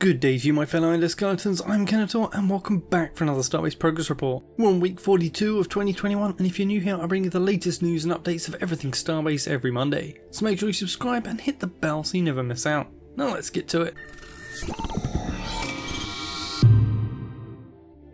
Good day to you my fellow endoskeletons, I'm Kenetor and welcome back for another Starbase progress report. We're on week 42 of 2021 and if you're new here I bring you the latest news and updates of everything Starbase every Monday. So make sure you subscribe and hit the bell so you never miss out. Now let's get to it.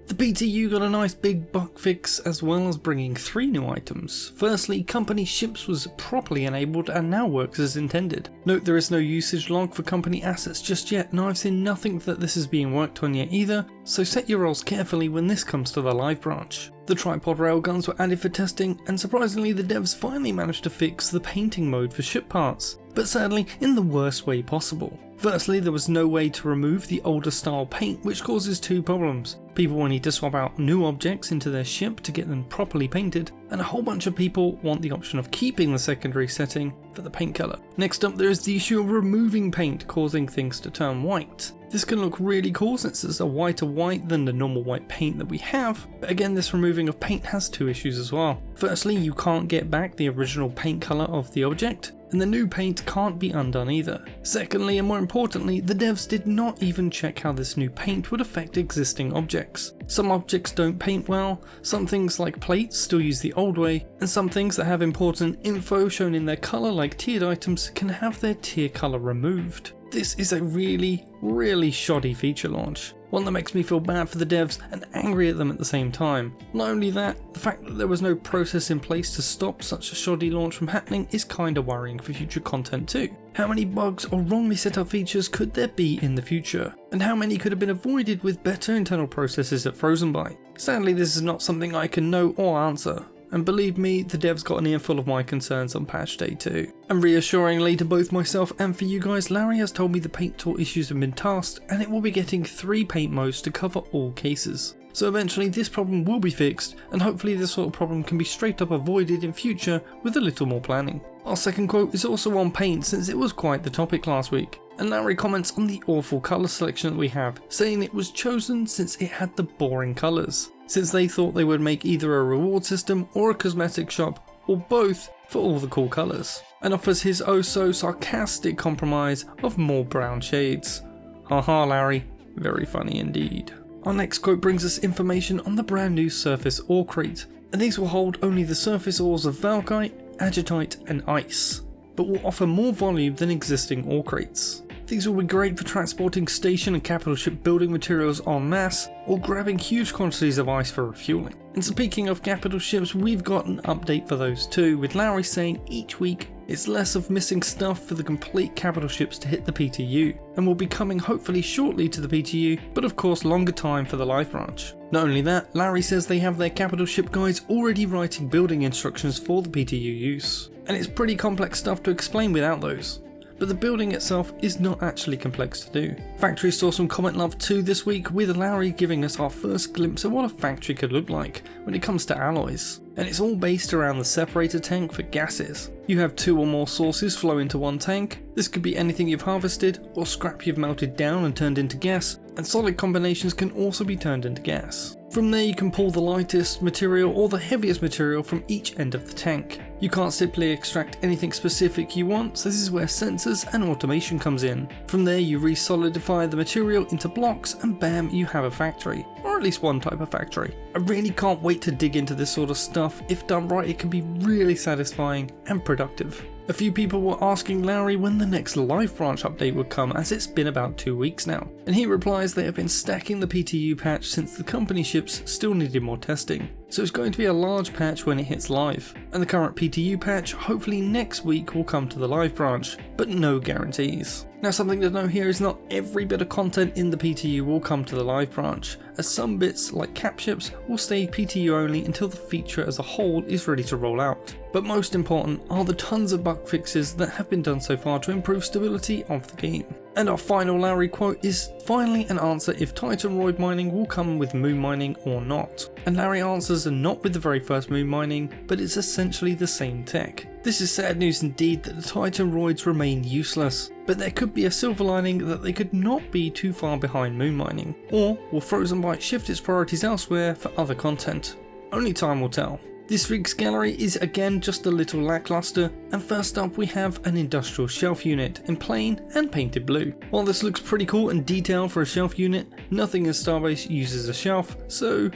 The PTU got a nice big bug fix as well as bringing 3 new items. Firstly, company ships was properly enabled and now works as intended. Note there is no usage log for company assets just yet and I've seen nothing that this is being worked on yet either, so set your roles carefully when this comes to the live branch. The tripod railguns were added for testing and surprisingly the devs finally managed to fix the painting mode for ship parts, but sadly in the worst way possible. Firstly, there was no way to remove the older style paint, which causes 2 problems. People will need to swap out new objects into their ship to get them properly painted, and a whole bunch of people want the option of keeping the secondary setting for the paint colour. Next up there is the issue of removing paint, causing things to turn white. This can look really cool since it's a whiter white than the normal white paint that we have, but again this removing of paint has 2 issues as well. Firstly, you can't get back the original paint colour of the object, and the new paint can't be undone either. Secondly, and more importantly, the devs did not even check how this new paint would affect existing objects. Some objects don't paint well, some things like plates still use the old way, and some things that have important info shown in their colour like tiered items can have their tier colour removed. This is a really shoddy feature launch, one that makes me feel bad for the devs and angry at them at the same time. Not only that, the fact that there was no process in place to stop such a shoddy launch from happening is kinda worrying for future content too. How many bugs or wrongly set up features could there be in the future? And how many could have been avoided with better internal processes at Frozen Byte? Sadly this is not something I can know or answer. And believe me, the devs got an earful of my concerns on patch day 2. And reassuringly to both myself and for you guys, Larry has told me the paint tool issues have been tasked and it will be getting 3 paint modes to cover all cases. So eventually this problem will be fixed and hopefully this sort of problem can be straight up avoided in future with a little more planning. Our second quote is also on paint since it was quite the topic last week. And Larry comments on the awful colour selection that we have, saying it was chosen since it had the boring colours, since they thought they would make either a reward system or a cosmetic shop, or both for all the cool colours, and offers his oh so sarcastic compromise of more brown shades. Haha Larry, very funny indeed. Our next quote brings us information on the brand new surface ore crate, and these will hold only the surface ores of Valkite, Agitite and Ice, but will offer more volume than existing ore crates. These will be great for transporting station and capital ship building materials en masse, or grabbing huge quantities of ice for refueling. And speaking of capital ships, we've got an update for those too, with Larry saying each week it's less of missing stuff for the complete capital ships to hit the PTU, and will be coming hopefully shortly to the PTU, but of course longer time for the live branch. Not only that, Larry says they have their capital ship guys already writing building instructions for the PTU use, and it's pretty complex stuff to explain without those. But the building itself is not actually complex to do. Factory saw some comment love too this week, with Larry giving us our first glimpse of what a factory could look like when it comes to alloys. And it's all based around the separator tank for gases. You have 2 or more sources flow into one tank. This could be anything you've harvested or scrap you've melted down and turned into gas, and solid combinations can also be turned into gas. From there you can pull the lightest material or the heaviest material from each end of the tank. You can't simply extract anything specific you want, so this is where sensors and automation comes in. From there you re-solidify the material into blocks and bam, you have a factory. Or at least one type of factory. I really can't wait to dig into this sort of stuff. If done right it can be really satisfying and productive. A few people were asking Larry when the next live branch update would come, as it's been about 2 weeks now, and he replies they have been stacking the PTU patch since the company ships still needed more testing, so it's going to be a large patch when it hits live, and the current PTU patch hopefully next week will come to the live branch, but no guarantees. Now something to know here is not every bit of content in the PTU will come to the live branch, as some bits like cap ships will stay PTU only until the feature as a whole is ready to roll out. But most important are the tons of bug fixes that have been done so far to improve stability of the game. And our final Larry quote is finally an answer if Titanoid mining will come with moon mining or not. And Larry answers not with the very first moon mining, but it's essentially the same tech. This is sad news indeed that the Titanoids remain useless, but there could be a silver lining that they could not be too far behind moon mining, or will Frozen Byte shift its priorities elsewhere for other content? Only time will tell. This week's gallery is again just a little lackluster, and first up we have an industrial shelf unit in plain and painted blue. While this looks pretty cool and detailed for a shelf unit, nothing in Starbase uses a shelf, so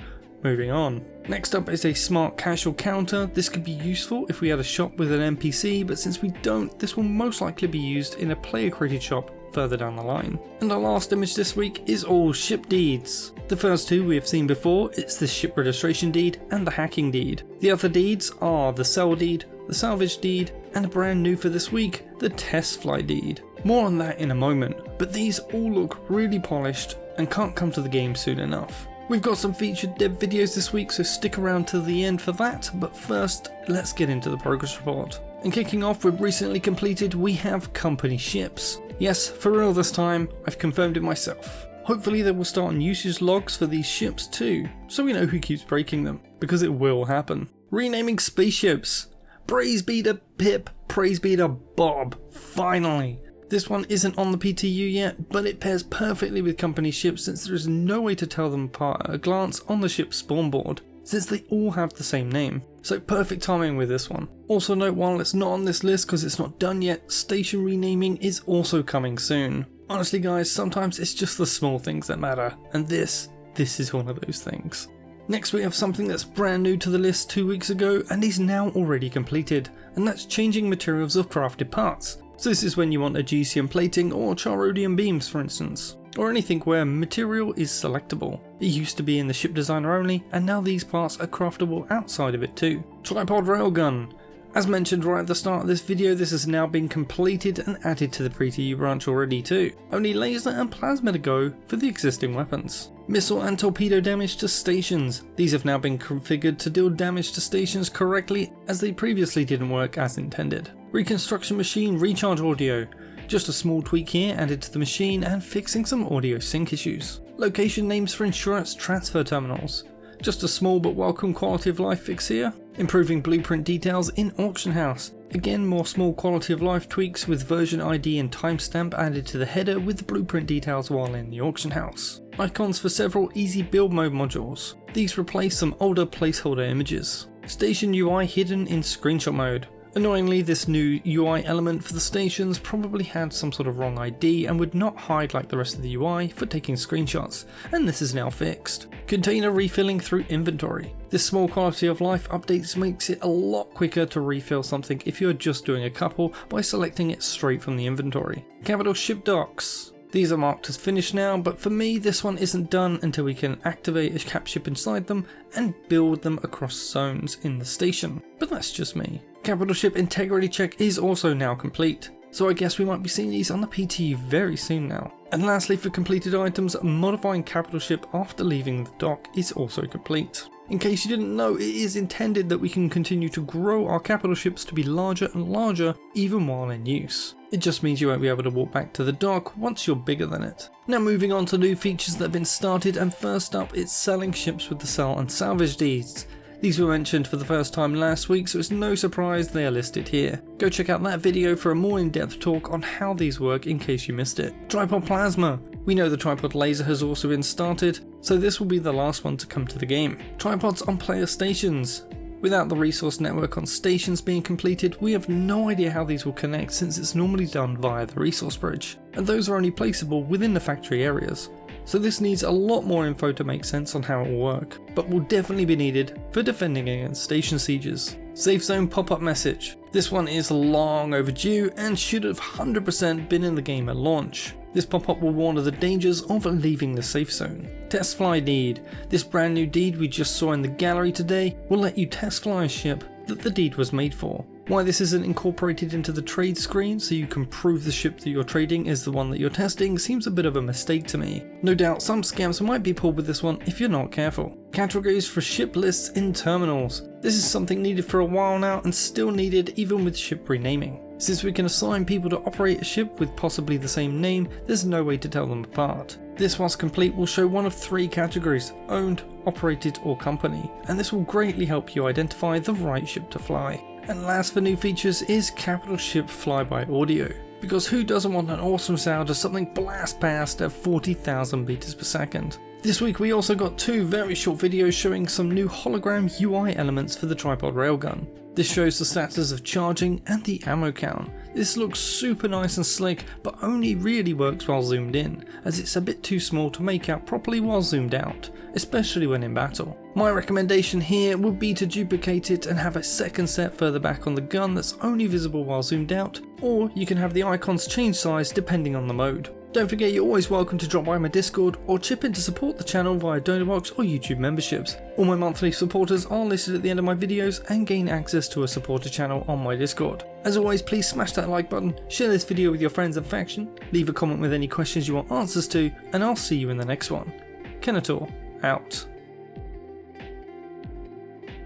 moving on. Next up is a smart casual counter. This could be useful if we had a shop with an NPC, but since we don't, this will most likely be used in a player created shop further down the line. And our last image this week is all ship deeds. The first two we have seen before, it's the ship registration deed and the hacking deed. The other deeds are the sell deed, the salvage deed, and brand new for this week, the test fly deed. More on that in a moment, but these all look really polished and can't come to the game soon enough. We've got some featured dev videos this week, so stick around till the end for that, but first, let's get into the progress report. And kicking off with recently completed, we have company ships. Yes, for real this time, I've confirmed it myself. Hopefully they will start on usage logs for these ships too, so we know who keeps breaking them, because it will happen. Renaming spaceships. Praise be to Pip, praise be to Bob, finally. This one isn't on the PTU yet, but it pairs perfectly with company ships since there is no way to tell them apart at a glance on the ship's spawn board, since they all have the same name. So perfect timing with this one. Also note, while it's not on this list because it's not done yet, station renaming is also coming soon. Honestly guys, sometimes it's just the small things that matter, and this is one of those things. Next we have something that's brand new to the list 2 weeks ago and is now already completed, and that's changing materials of crafted parts. So this is when you want a GCM plating or charodium beams for instance, or anything where material is selectable. It used to be in the ship designer only, and now these parts are craftable outside of it too. Tripod railgun. As mentioned right at the start of this video, this has now been completed and added to the PTU branch already too. Only laser and plasma to go for the existing weapons. Missile and torpedo damage to stations. These have now been configured to deal damage to stations correctly, as they previously didn't work as intended. Reconstruction machine recharge audio. Just a small tweak here added to the machine and fixing some audio sync issues. Location names for insurance transfer terminals. Just a small but welcome quality of life fix here. Improving blueprint details in auction house. Again, more small quality of life tweaks with version ID and timestamp added to the header with the blueprint details while in the auction house. Icons for several easy build mode modules. These replace some older placeholder images. Station UI hidden in screenshot mode. Annoyingly, this new UI element for the stations probably had some sort of wrong ID and would not hide like the rest of the UI for taking screenshots, and this is now fixed. Container refilling through inventory. This small quality of life updates makes it a lot quicker to refill something if you're just doing a couple by selecting it straight from the inventory. Capital ship docks. These are marked as finished now, but for me this one isn't done until we can activate a cap ship inside them and build them across zones in the station, but that's just me. Capital ship integrity check is also now complete, so I guess we might be seeing these on the PTU very soon now. And lastly, for completed items, modifying capital ship after leaving the dock is also complete. In case you didn't know, it is intended that we can continue to grow our capital ships to be larger and larger even while in use. It just means you won't be able to walk back to the dock once you're bigger than it. Now moving on to new features that have been started, and first up it's selling ships with the sell and salvage deeds. These were mentioned for the first time last week, so it's no surprise they are listed here. Go check out that video for a more in-depth talk on how these work in case you missed it. Tripod plasma. We know the tripod laser has also been started, so this will be the last one to come to the game. Tripods on player stations. Without the resource network on stations being completed, we have no idea how these will connect since it's normally done via the resource bridge, and those are only placeable within the factory areas. So this needs a lot more info to make sense on how it will work, but will definitely be needed for defending against station sieges. Safe zone pop-up message. This one is long overdue and should have 100% been in the game at launch. This pop-up will warn of the dangers of leaving the safe zone. Test fly deed. This brand new deed we just saw in the gallery today will let you test fly a ship that the deed was made for. Why this isn't incorporated into the trade screen so you can prove the ship that you're trading is the one that you're testing seems a bit of a mistake to me. No doubt some scams might be pulled with this one if you're not careful. Categories for ship lists in terminals. This is something needed for a while now and still needed even with ship renaming. Since we can assign people to operate a ship with possibly the same name, there's no way to tell them apart. This, once complete, will show one of 3 categories: owned, operated or company, and this will greatly help you identify the right ship to fly. And last for new features is capital ship flyby audio. because who doesn't want an awesome sound as something blasts past at 40,000 meters per second. This week we also got 2 very short videos showing some new hologram UI elements for the tripod railgun. This shows the status of charging and the ammo count. This looks super nice and slick, but only really works while zoomed in, as it's a bit too small to make out properly while zoomed out, especially when in battle. My recommendation here would be to duplicate it and have a second set further back on the gun that's only visible while zoomed out, or you can have the icons change size depending on the mode. Don't forget you're always welcome to drop by my Discord or chip in to support the channel via donor box or YouTube memberships. All my monthly supporters are listed at the end of my videos and gain access to a supporter channel on my Discord. As always, please smash that like button, share this video with your friends and faction, leave a comment with any questions you want answers to, and I'll see you in the next one. Kenetor, out.